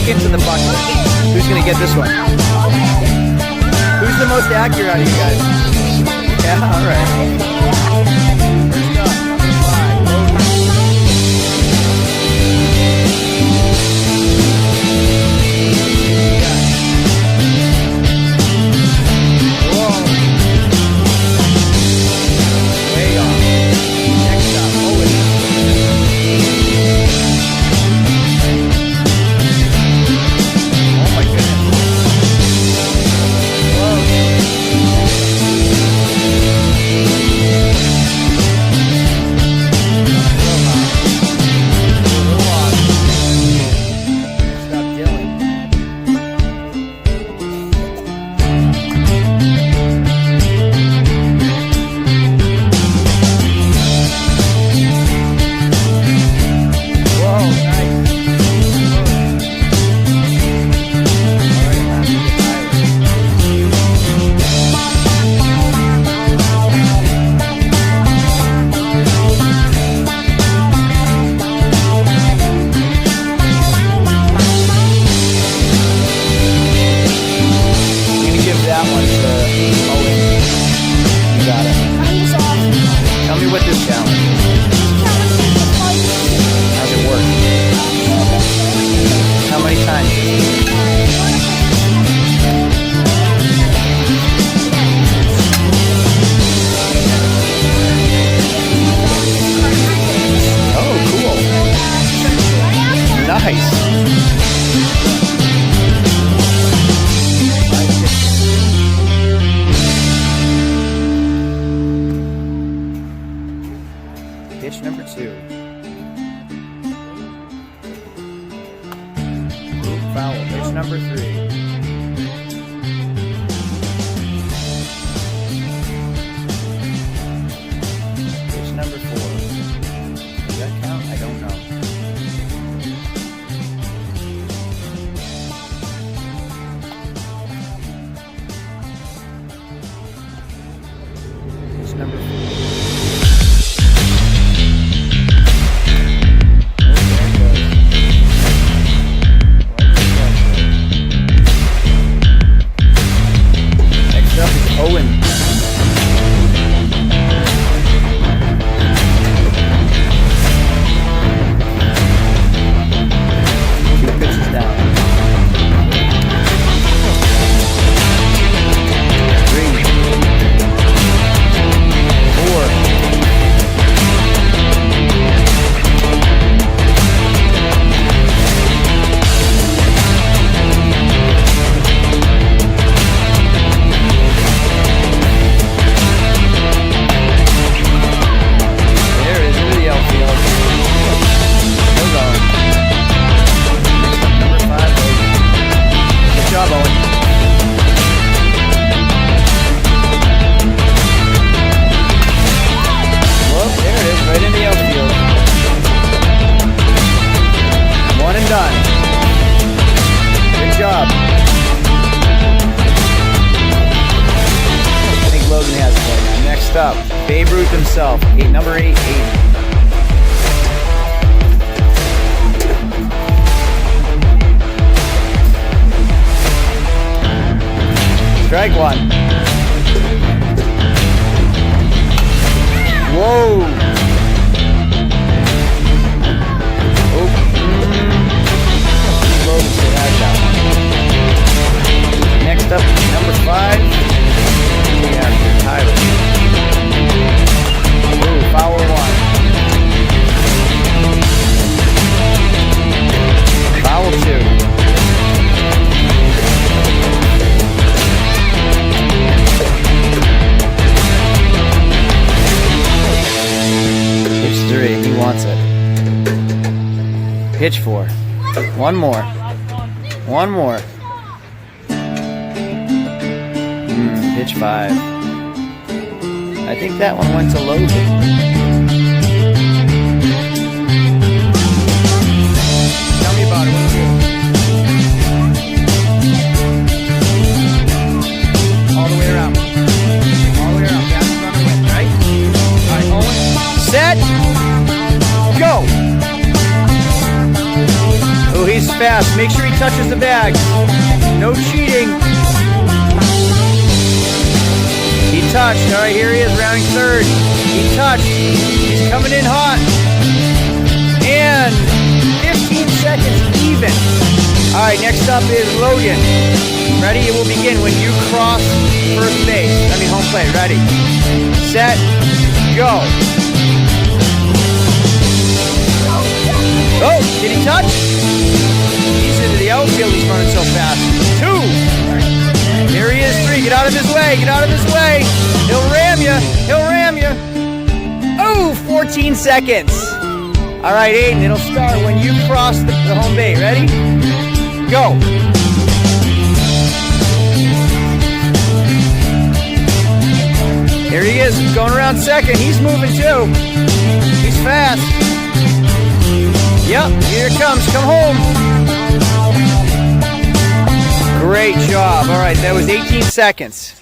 back into the bucket. Who's gonna get this one? Who's the most accurate out of you guys? Yeah, all right. First up, number 5, Logan. Whoa. Way off. Next up, Owen. Oh my goodness. Whoa. What this challenge is. How's it work? How many times? Oh, cool. Nice. Pitch number 2. Foul. Pitch number 3. Pitch number 4. Does that count? I don't know. Pitch number 4. Owen. 2 pitches down. 3. 4. 1 and done. Good job. I think Logan has it right now. Next up, Babe Ruth himself, number 8, 80. Strike 1. Whoa. Next up, number 5, we have Tyler. Ooh, foul 1. Foul 2. Pitch 3, he wants it. Pitch 4. 1 more. 1 more. Pitch 5. I think that one went to Logan. Tell me about it. What is it? All the way around. All the way around. That's the runner win, right? Alright, Owen. Set. Go. Oh, he's fast. Make sure he touches the bag. No cheating. He touched. All right, here he is, rounding third. He touched. He's coming in hot. And 15 seconds even. All right, next up is Logan. Ready? It will begin when you cross first base. Home plate. Ready, set, go. Oh, did he touch? He's into the outfield. He's running so fast. 2. Here he is. 3. Get out of his way. Get out of his way. He'll ram you. He'll ram you. Oh, 14 seconds. All right, Aiden, it'll start when you cross the home base. Ready? Go. Here he is, going around second. He's moving too. He's fast. Yep, here it comes. Come home. Great job. All right, that was 18 seconds.